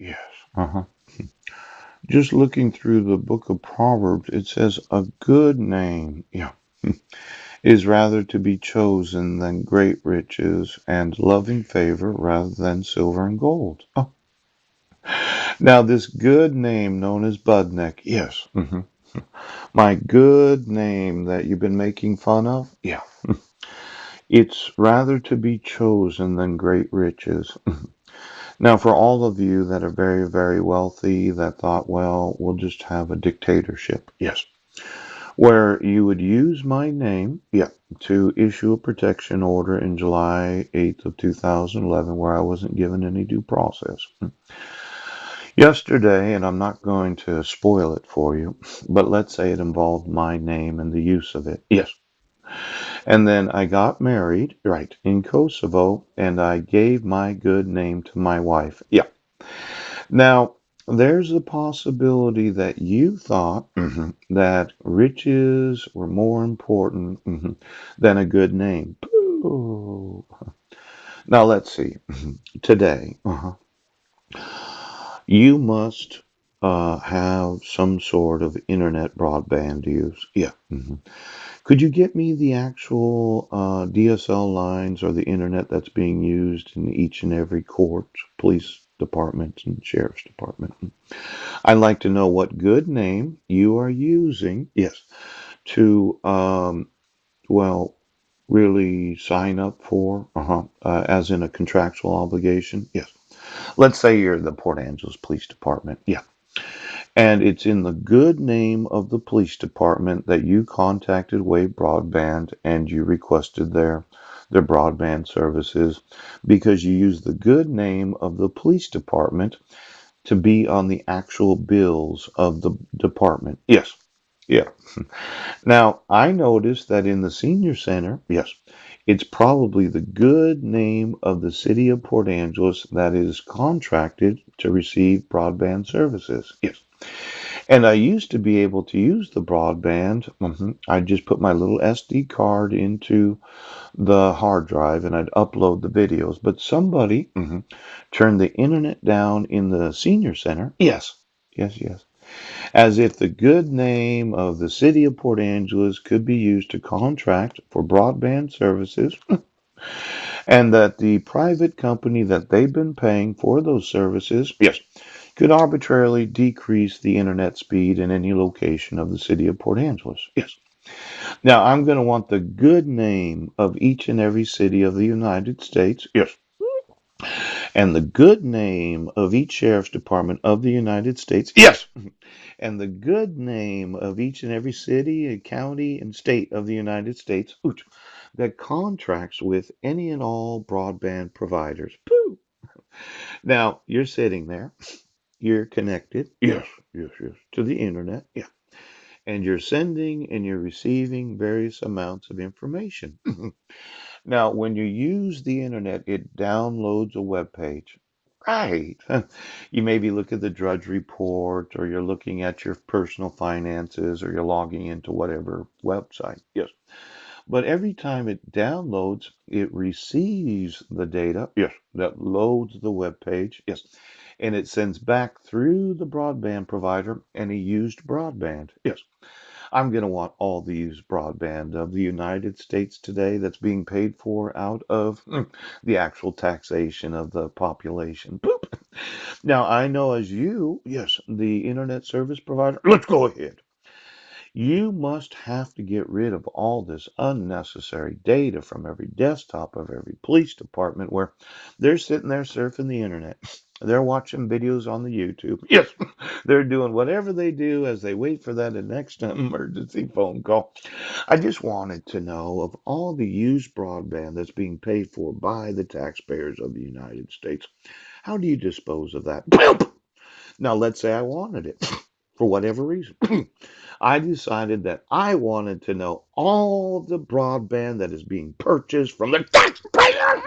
Yes. Uh-huh. Just looking through the book of Proverbs, it says a good name, yeah, is rather to be chosen than great riches and loving favor rather than silver and gold. Oh. Now, this good name known as Budnik, yes. My good name that you've been making fun of, yeah. It's rather to be chosen than great riches. Now, for all of you that are very, very wealthy that thought, well, we'll just have a dictatorship. Yes. Where you would use my name, yeah, to issue a protection order in July 8th of 2011 where I wasn't given any due process. Yesterday, and I'm not going to spoil it for you, but let's say it involved my name and the use of it. Yes. And then I got married, right, in Kosovo, and I gave my good name to my wife. Yeah. Now, there's a possibility that you thought that riches were more important than a good name. Boo. Now, let's see. Today, you must have some sort of internet broadband use. Yeah. Could you get me the actual DSL lines or the internet that's being used in each and every court, police department, and sheriff's department? I'd like to know what good name you are using, yes, to, well, really sign up for, as in a contractual obligation. Yes. Let's say you're the Port Angeles Police Department. Yeah. And it's in the good name of the police department that you contacted Wave Broadband and you requested their broadband services because you used the good name of the police department to be on the actual bills of the department. Yes. Yeah. Now, I noticed that in the senior center, yes, it's probably the good name of the city of Port Angeles that is contracted to receive broadband services. Yes. And I used to be able to use the broadband. I'd just put my little SD card into the hard drive and I'd upload the videos. But somebody turned the internet down in the senior center. Yes. Yes, yes. As if the good name of the city of Port Angeles could be used to contract for broadband services, and that the private company that they've been paying for those services, yes, could arbitrarily decrease the internet speed in any location of the city of Port Angeles. Yes. Now, I'm going to want the good name of each and every city of the United States. Yes. And the good name of each sheriff's department of the United States. Yes. And the good name of each and every city and county and state of the United States that contracts with any and all broadband providers. Pooh. Now, you're sitting there, you're connected, yes, yes, yes, to the internet, yeah, and you're sending and you're receiving various amounts of information. Now, when you use the internet, it downloads a web page. Right. You maybe look at the Drudge Report, or you're looking at your personal finances, or you're logging into whatever website. Yes. But every time it downloads, it receives the data. Yes. That loads the web page. Yes. And it sends back through the broadband provider any used broadband. Yes. I'm going to want all the used broadband of the United States today that's being paid for out of the actual taxation of the population. Boop. Now, I know as you, yes, the internet service provider, let's go ahead. You must have to get rid of all this unnecessary data from every desktop of every police department where they're sitting there surfing the internet. They're watching videos on the YouTube. Yes, they're doing whatever they do as they wait for that next emergency phone call. I just wanted to know of all the used broadband that's being paid for by the taxpayers of the United States, how do you dispose of that? Now, let's say I wanted it for whatever reason. I decided that I wanted to know all the broadband that is being purchased from the taxpayer.